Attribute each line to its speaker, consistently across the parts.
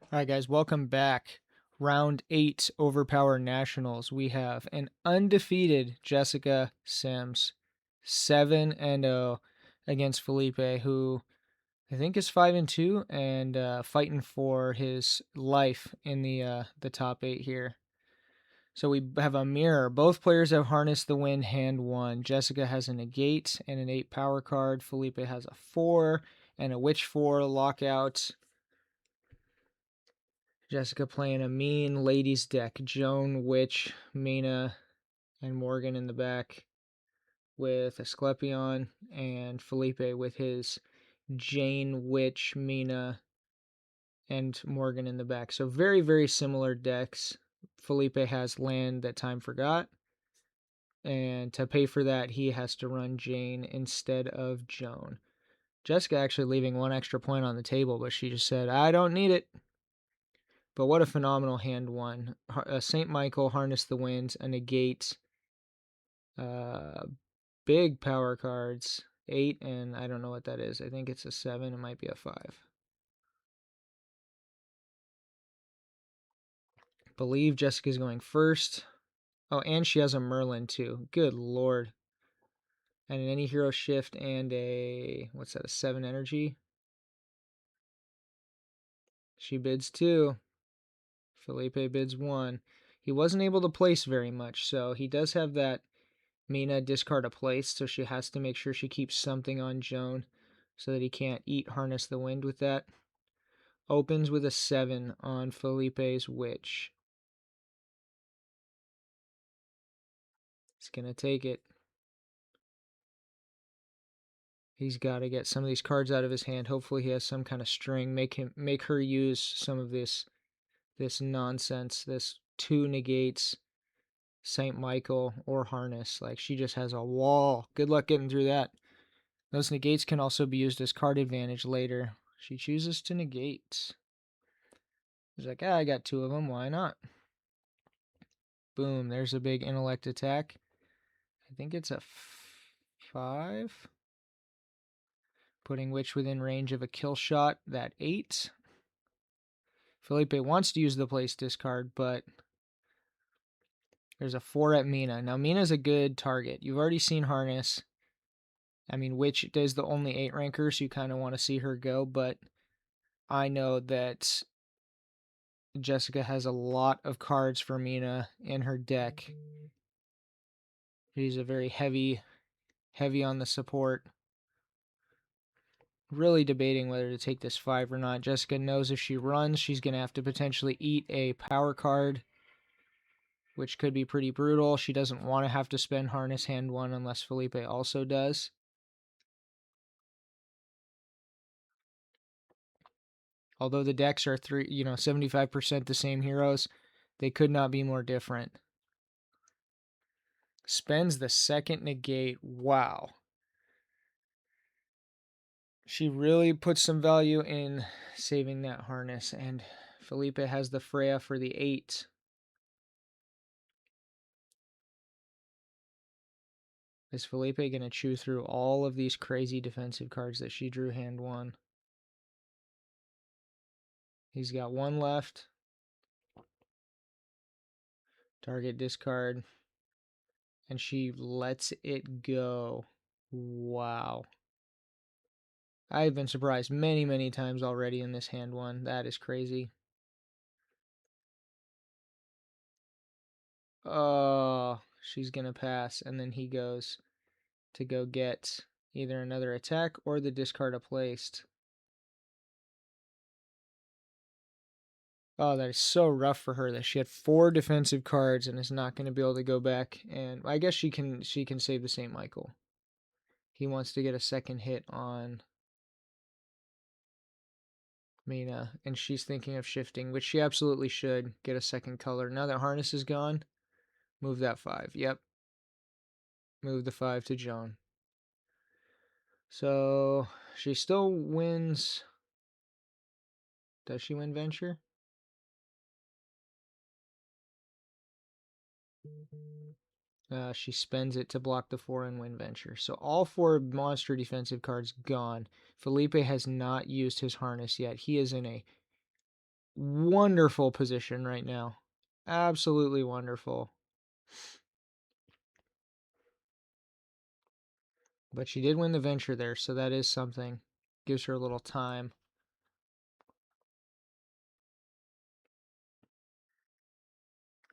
Speaker 1: All right, guys, welcome back. Round 8 Overpower Nationals. We have an undefeated Jessica Sims, 7-0 against Felipe, who I think is 5-2 and fighting for his life in the top 8 here. So we have a mirror. Both players have harnessed the wind hand 1. Jessica has a negate and an 8 power card. Felipe has a 4 and a witch 4 lockout. Jessica playing a mean ladies deck. Joan, Witch, Mina, and Morgan in the back with Asclepion, and Felipe with his Jane, Witch, Mina, and Morgan in the back. So very, very similar decks. Felipe has land that Time Forgot, and to pay for that, he has to run Jane instead of Joan. Jessica actually leaving one extra point on the table, but she just said, I don't need it. But what a phenomenal hand 1. St. Michael, Harness the Winds, a negate, big power cards, 8, and I don't know what that is. I think it's a 7. It might be a 5. Believe Jessica's going first. Oh, and she has a Merlin too. Good lord. And an any hero shift and a, what's that, a 7 energy? She bids 2. Felipe bids 1. He wasn't able to place very much, so he does have that Mina discard a place, so she has to make sure she keeps something on Joan so that he can't Harness the Wind with that. Opens with a 7 on Felipe's Witch. He's going to take it. He's got to get some of these cards out of his hand. Hopefully he has some kind of string. Make her use some of this nonsense, this 2 negates, St. Michael, or Harness. Like, she just has a wall. Good luck getting through that. Those negates can also be used as card advantage later. She chooses to negate. He's like, I got 2 of them. Why not? Boom. There's a big intellect attack. I think it's a 5. Putting Witch within range of a kill shot. That 8. Felipe wants to use the place discard, but there's a 4 at Mina. Now, Mina's a good target. You've already seen Harness. I mean, Witch is the only 8 ranker, so you kind of want to see her go, but I know that Jessica has a lot of cards for Mina in her deck. She's a very heavy on the support. Really debating whether to take this 5 or not. Jessica knows if she runs, she's going to have to potentially eat a power card, which could be pretty brutal. She doesn't want to have to spend Harness hand 1 unless Felipe also does. Although the decks are 75% the same heroes, they could not be more different. Spends the second negate. Wow. She really puts some value in saving that Harness, and Felipe has the Freya for the 8. Is Felipe going to chew through all of these crazy defensive cards that she drew hand 1? He's got 1 left. Target discard. And she lets it go. Wow. I've been surprised many, many times already in this hand 1. That is crazy. Oh, she's going to pass. And then he goes to go get either another attack or the discard a placed. Oh, that is so rough for her that she had 4 defensive cards and is not going to be able to go back. And I guess she can save the St. Michael. He wants to get a second hit on Mina, and she's thinking of shifting, which she absolutely should. Get a second color. Now that Harness is gone, move that 5. Yep. Move the 5 to Joan. So she still wins. Does she win Venture? She spends it to block the 4 and win Venture. So all 4 monster defensive cards gone. Felipe has not used his Harness yet. He is in a wonderful position right now. Absolutely wonderful. But she did win the venture there, so that is something. Gives her a little time.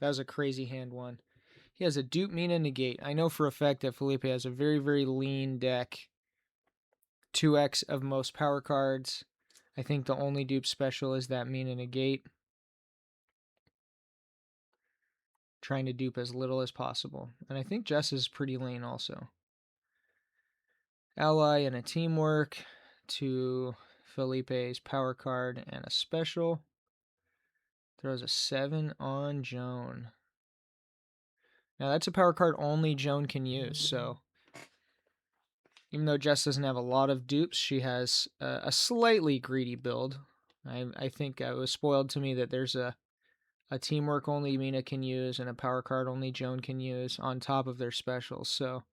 Speaker 1: That was a crazy hand one. He has a dupe, Mina, negate. I know for a fact that Felipe has a very, very lean deck. 2x of most power cards. I think the only dupe special is that Mina negate. Trying to dupe as little as possible. And I think Jess is pretty lean also. Ally and a teamwork to Felipe's power card and a special. Throws a 7 on Joan. Now that's a power card only Joan can use, so even though Jess doesn't have a lot of dupes, she has a slightly greedy build. I think it was spoiled to me that there's a teamwork only Mina can use and a power card only Joan can use on top of their specials. So,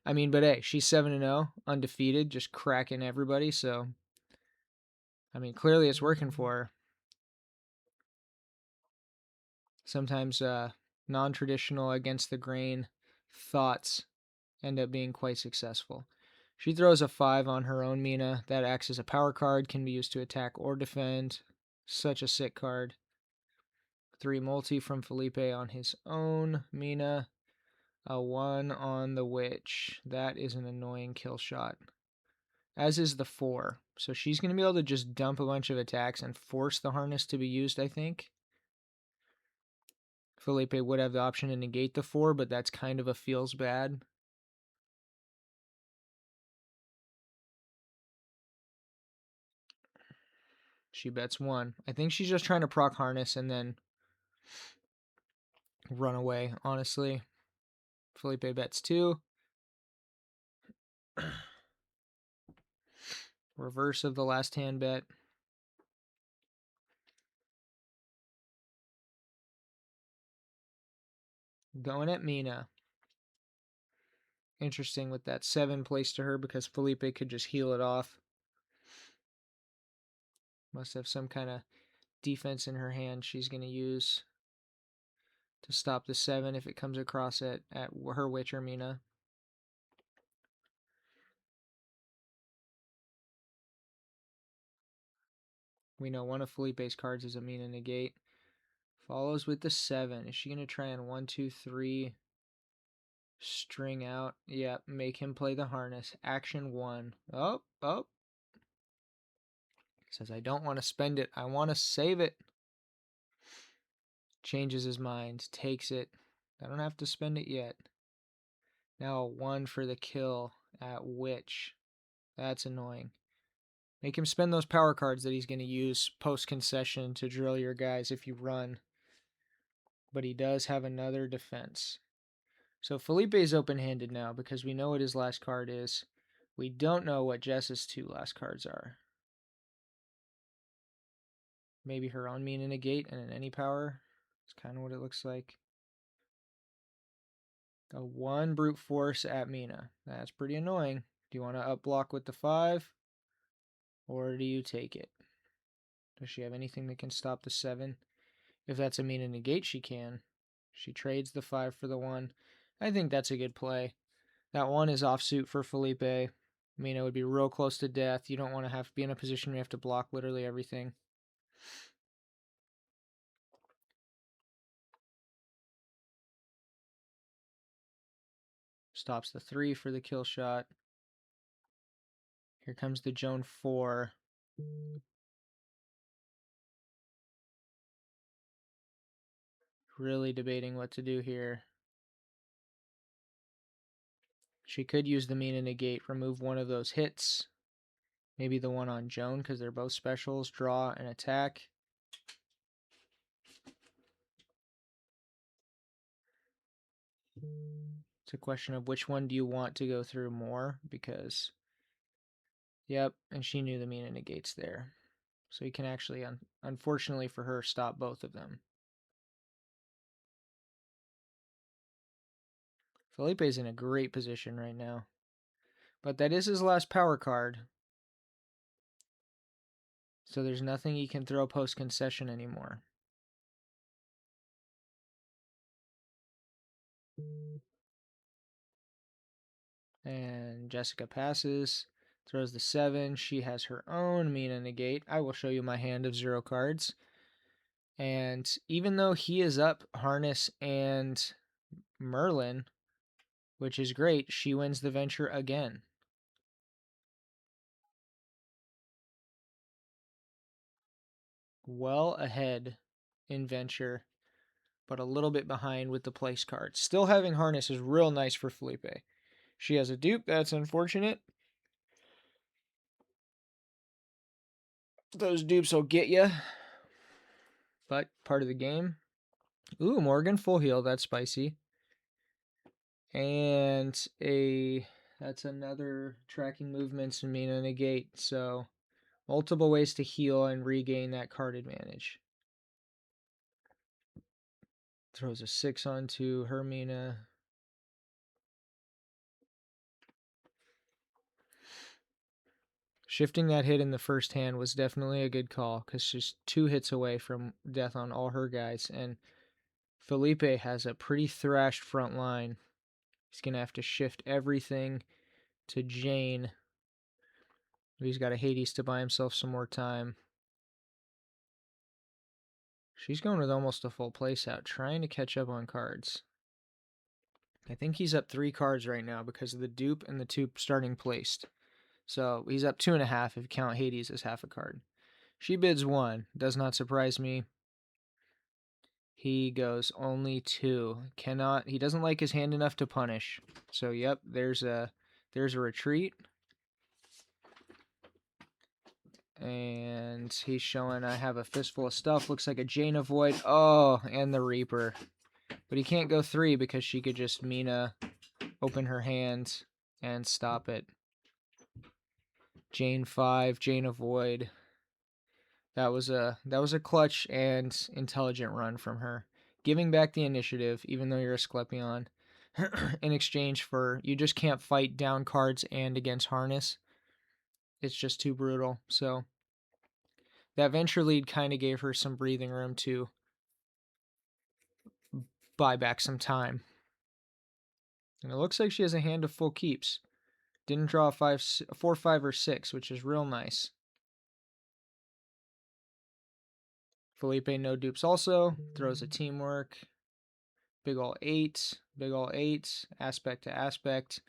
Speaker 1: I mean, but hey, she's 7-0, undefeated, just cracking everybody. So, I mean, clearly it's working for her. Sometimes non-traditional against the grain thoughts end up being quite successful. She throws a 5 on her own Mina. That acts as a power card, can be used to attack or defend. Such a sick card. 3 multi from Felipe on his own Mina. A 1 on the witch. That is an annoying kill shot. As is the 4. So she's going to be able to just dump a bunch of attacks and force the harness to be used, I think. Felipe would have the option to negate the 4, but that's kind of a feels bad. She bets 1. I think she's just trying to proc harness and then run away, honestly. Felipe bets 2. Reverse of the last hand bet. Going at Mina. Interesting with that 7 placed to her because Felipe could just heal it off. Must have some kind of defense in her hand she's going to use to stop the 7 if it comes across at her witch or Mina. We know one of Felipe's cards is a Mina negate. Follows with the 7. Is she going to try and 1, 2, 3 string out? Yep, make him play the harness. Action 1. Oh. Says, I don't want to spend it. I want to save it. Changes his mind. Takes it. I don't have to spend it yet. Now a 1 for the kill at witch. That's annoying. Make him spend those power cards that he's going to use post-concession to drill your guys if you run. But he does have another defense. So Felipe is open-handed now because we know what his last card is. We don't know what Jess's 2 last cards are. Maybe her own Mina negate and an any power. It's kind of what it looks like. A 1 brute force at Mina. That's pretty annoying. Do you want to up block with the 5? Or do you take it? Does she have anything that can stop the 7? If that's a Mina negate, she can. She trades the 5 for the 1. I think that's a good play. That 1 is offsuit for Felipe. Mina would be real close to death. You don't want to have to be in a position where you have to block literally everything. Stops the 3 for the kill shot. Here comes the Joan 4. Really debating what to do here. She could use the Mina negate, remove one of those hits. Maybe the one on Joan because they're both specials. Draw and attack. It's a question of which one do you want to go through more because, yep, and she knew the Mina negates there. So you can actually, unfortunately for her, stop both of them. Felipe's in a great position right now. But that is his last power card. So there's nothing you can throw post-concession anymore. And Jessica passes, throws the 7. She has her own Mina negate. I will show you my hand of 0 cards. And even though he is up Harness and Merlin, which is great, she wins the venture again. Well ahead in venture, but a little bit behind with the place cards. Still having Harness is real nice for Felipe. She has a dupe, that's unfortunate. Those dupes will get you, but part of the game. Ooh, Morgan full heal, that's spicy. And that's another tracking movements and Mina negate, so multiple ways to heal and regain that card advantage. Throws a 6 onto Hermina. Shifting that hit in the first hand was definitely a good call because she's 2 hits away from death on all her guys. And Felipe has a pretty thrashed front line. He's going to have to shift everything to Jane. He's got a Hades to buy himself some more time. She's going with almost a full place out, trying to catch up on cards. I think he's up 3 cards right now because of the dupe and the 2 starting placed. So he's up 2.5 if you count Hades as half a card. She bids 1. Does not surprise me. He goes only 2. He doesn't like his hand enough to punish. So yep, there's a retreat. And he's showing I have a fistful of stuff. Looks like a Jane of Void. Oh, and the Reaper. But he can't go 3 because she could just Mina open her hand and stop it. Jane 5, Jane of Void. That was a clutch and intelligent run from her. Giving back the initiative, even though you're a Sklepion, in exchange for you just can't fight down cards and against Harness. It's just too brutal. So that venture lead kind of gave her some breathing room to buy back some time. And it looks like she has a hand of full keeps. Didn't draw a 4, 5, or 6, which is real nice. Felipe no dupes also. Throws a teamwork. Big ol' 8. Big ol' 8. Aspect to aspect.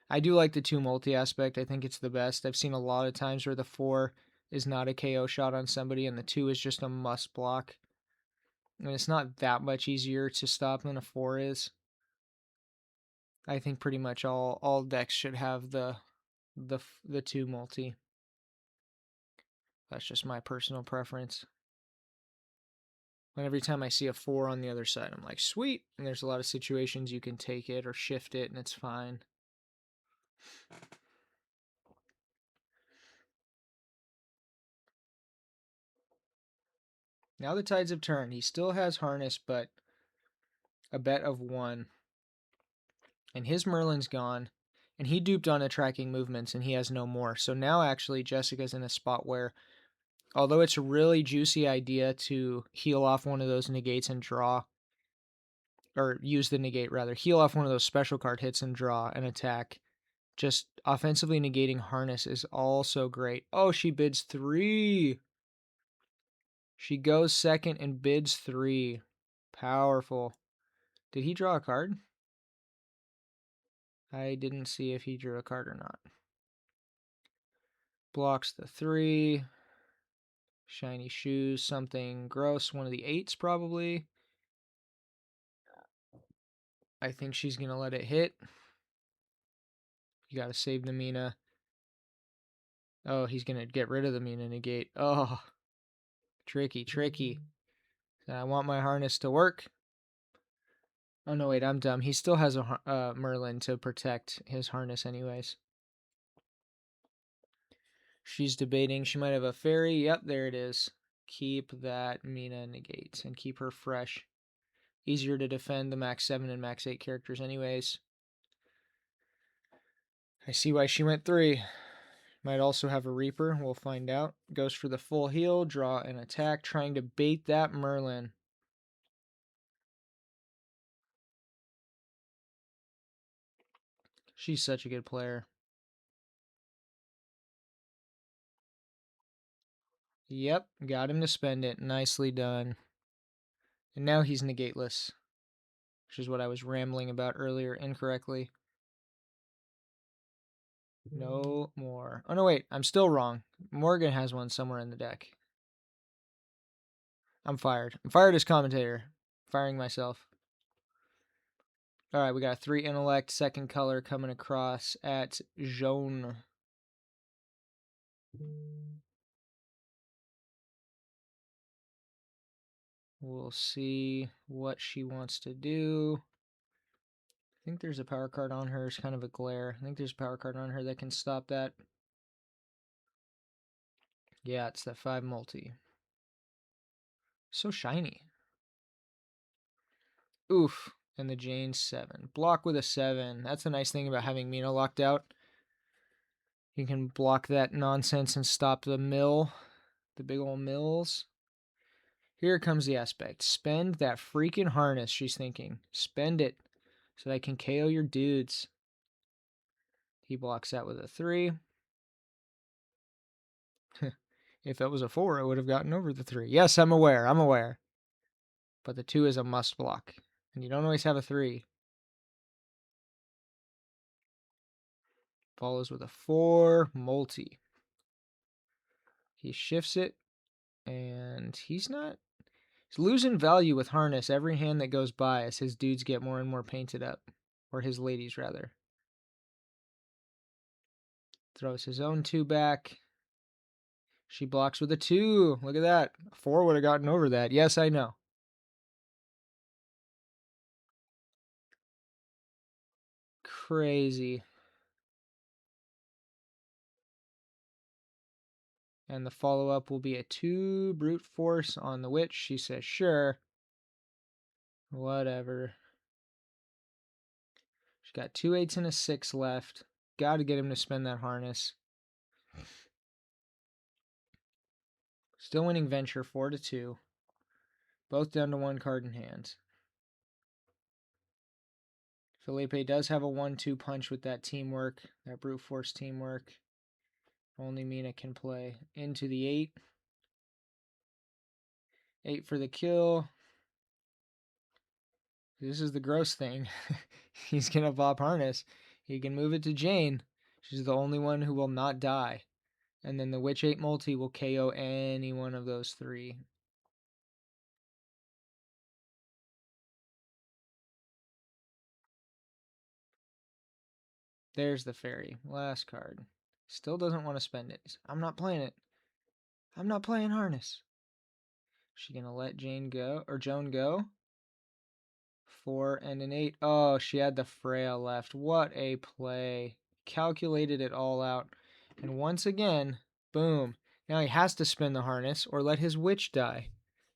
Speaker 1: I do like the 2 multi-aspect. I think it's the best. I've seen a lot of times where the 4 is not a KO shot on somebody and the 2 is just a must block. And it's not that much easier to stop than a 4 is. I think pretty much all decks should have the 2 multi. That's just my personal preference. And every time I see a 4 on the other side, I'm like, sweet. And there's a lot of situations you can take it or shift it and it's fine. Now the tides have turned. He still has Harness, but a bet of 1. And his Merlin's gone. And he duped on attracting movements, and he has no more. So now actually Jessica's in a spot where, although it's a really juicy idea to heal off one of those negates and draw, or use the negate rather, heal off one of those special card hits and draw an attack, just offensively negating Harness is also great. Oh, she bids 3. She goes second and bids 3. Powerful. Did he draw a card? I didn't see if he drew a card or not. Blocks the 3. Shiny shoes, something gross. One of the 8s probably. I think she's going to let it hit. You got to save the Mina. Oh, he's going to get rid of the Mina negate. Oh, tricky, tricky. I want my Harness to work. Oh, no, wait, I'm dumb. He still has a Merlin to protect his Harness anyways. She's debating. She might have a fairy. Yep, there it is. Keep that Mina negate and keep her fresh. Easier to defend the max 7 and max 8 characters anyways. I see why she went 3. Might also have a Reaper. We'll find out. Goes for the full heal. Draw an attack. Trying to bait that Merlin. She's such a good player. Yep. Got him to spend it. Nicely done. And now he's negateless, which is what I was rambling about earlier incorrectly. No more. Oh, no, wait. I'm still wrong. Morgan has one somewhere in the deck. I'm fired. I'm fired as commentator. Firing myself. All right, we got 3 intellect, second color coming across at jaune. We'll see what she wants to do. I think there's a power card on her. It's kind of a glare. I think there's a power card on her that can stop that. Yeah, it's that 5 multi. So shiny. Oof. And the Jane 7. Block with a 7. That's the nice thing about having Mina locked out. You can block that nonsense and stop the mill. The big old mills. Here comes the aspect. Spend that freaking harness, she's thinking. Spend it so that I can KO your dudes. He blocks that with a 3. If it was a 4, I would have gotten over the 3. Yes, I'm aware. I'm aware. But the 2 is a must block. And you don't always have a 3. Follows with a 4. Multi. He shifts it. And he's losing value with harness every hand that goes by as his dudes get more and more painted up. Or his ladies, rather. Throws his own 2 back. She blocks with a 2. Look at that. A 4 would have gotten over that. Yes, I know. Crazy. And the follow-up will be a 2 brute force on the witch. She says, sure. Whatever. She's got 2 8s and a 6 left. Got to get him to spend that harness. Still winning venture 4-2. Both down to 1 card in hand. Felipe does have a 1-2 punch with that teamwork, that brute force teamwork. Only Mina can play. Into the 8. 8 for the kill. This is the gross thing. He's going to pop harness. He can move it to Jane. She's the only one who will not die. And then the Witch 8 multi will KO any one of those 3. There's the fairy. Last card. Still doesn't want to spend it. I'm not playing it. I'm not playing harness. She going to let Jane go, or Joan go? 4 and an 8. Oh, she had the Freya left. What a play. Calculated it all out. And once again, boom. Now he has to spin the harness or let his witch die.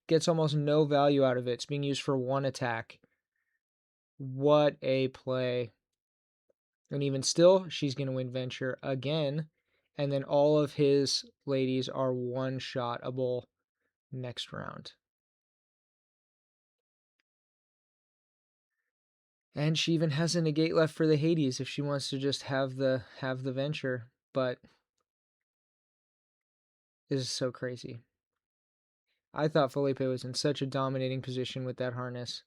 Speaker 1: Gets almost no value out of it. It's being used for 1 attack. What a play. And even still, she's going to win venture again. And then all of his ladies are one-shotable next round. And she even has a negate left for the Hades if she wants to just have the venture. But this is so crazy. I thought Felipe was in such a dominating position with that harness.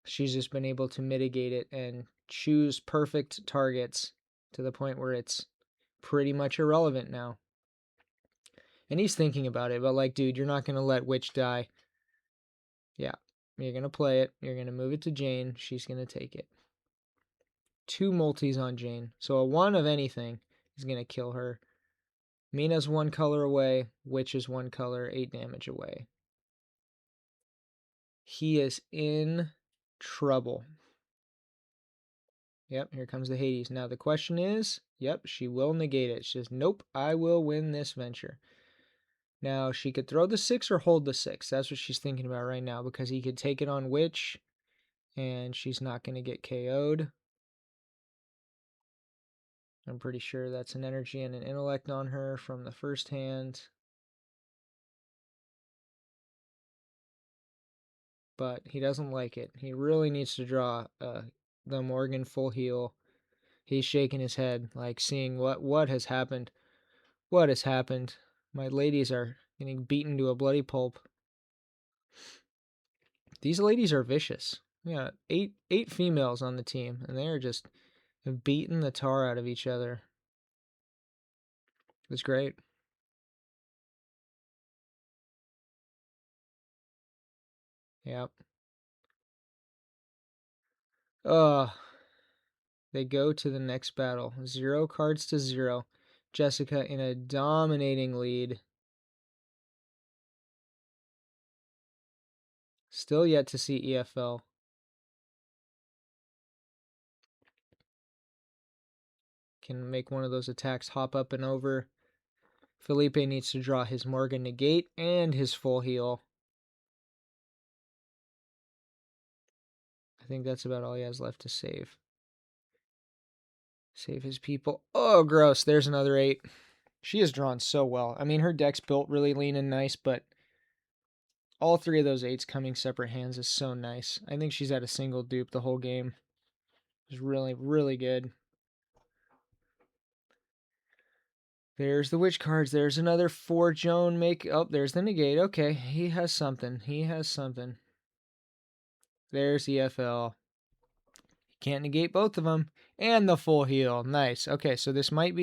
Speaker 1: She's just been able to mitigate it and choose perfect targets to the point where it's pretty much irrelevant now. And he's thinking about it, but like, dude, you're not going to let Witch die. Yeah, you're going to play it. You're going to move it to Jane. She's going to take it. 2 multis on Jane. So a 1 of anything is going to kill her. Mina's 1 color away. Witch is 1 color, 8 damage away. He is in trouble. Yep, here comes the Hades. Now the question is, yep, she will negate it. She says, nope, I will win this venture. Now, she could throw the 6 or hold the 6. That's what she's thinking about right now, because he could take it on Witch, and she's not going to get KO'd. I'm pretty sure that's an energy and an intellect on her from the first hand. But he doesn't like it. He really needs to draw the Morgan full heal. He's shaking his head, like seeing what has happened. What has happened? My ladies are getting beaten to a bloody pulp. These ladies are vicious. Yeah, eight females on the team, and they are just beating the tar out of each other. It's great. Yep. They go to the next battle. 0 cards to 0. Jessica in a dominating lead. Still yet to see EFL. Can make one of those attacks hop up and over. Felipe needs to draw his Morgan negate and his full heal. I think that's about all he has left to save. Save his people. Oh, gross. There's another 8. She is drawn so well. I mean, her deck's built really lean and nice, but all 3 of those 8s coming separate hands is so nice. I think she's at a single dupe the whole game. It's really, really good. There's the witch cards. There's another 4 Joan make. Oh, there's the negate. Okay, he has something. He has something. There's EFL. Can't negate both of them. And the full heal. Nice. Okay, so this might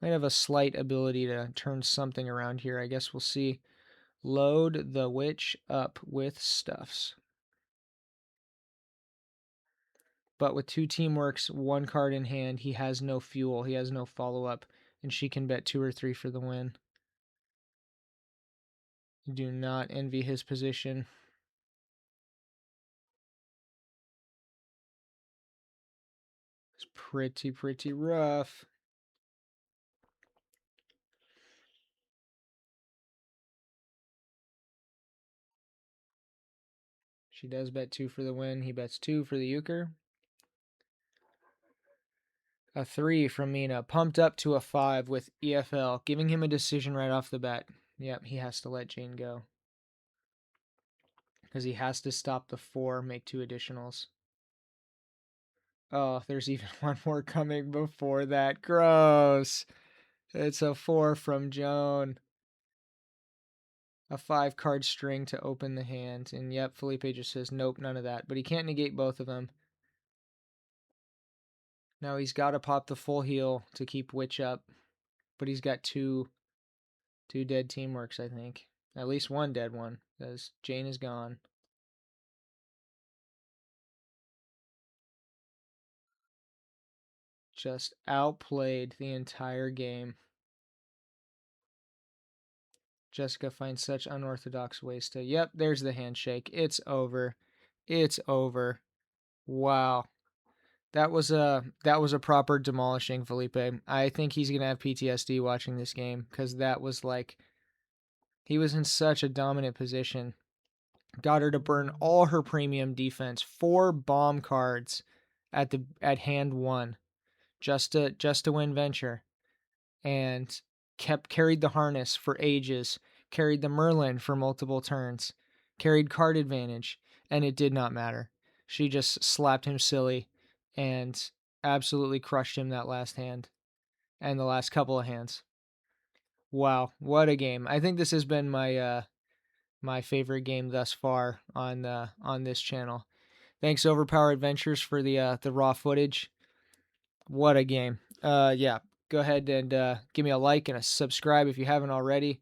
Speaker 1: have a slight ability to turn something around here. I guess we'll see. Load the witch up with stuffs. But with 2 teamworks, 1 card in hand, he has no fuel. He has no follow-up. And she can bet 2 or 3 for the win. Do not envy his position. It's pretty rough. She does bet 2 for the win. He bets 2 for the euchre. A 3 from Mina, pumped up to a 5 with EFL, giving him a decision right off the bat. Yep, he has to let Jane go. Because he has to stop the 4, make 2 additionals. Oh, there's even 1 more coming before that. Gross. It's a 4 from Joan. A 5-card string to open the hand. And yep, Felipe just says, nope, none of that. But he can't negate both of them. Now he's got to pop the full heal to keep Witch up. But he's got 2 dead teamworks, I think. At least 1 dead one, because Jane is gone. Just outplayed the entire game. Jessica finds such unorthodox ways to... Yep, there's the handshake. It's over. It's over. Wow. That was a proper demolishing, Felipe. I think he's going to have PTSD watching this game, because that was like... He was in such a dominant position. Got her to burn all her premium defense. 4 bomb cards at hand 1. Just to win venture, and carried the harness for ages, carried the Merlin for multiple turns, carried card advantage, and it did not matter. She just slapped him silly and absolutely crushed him that last hand and the last couple of hands. Wow, what a game. I think this has been my favorite game thus far on this channel. Thanks Overpower Adventures for the raw footage. What a game. Yeah, go ahead and give me a like and a subscribe if you haven't already.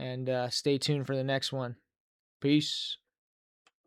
Speaker 1: And stay tuned for the next one. Peace.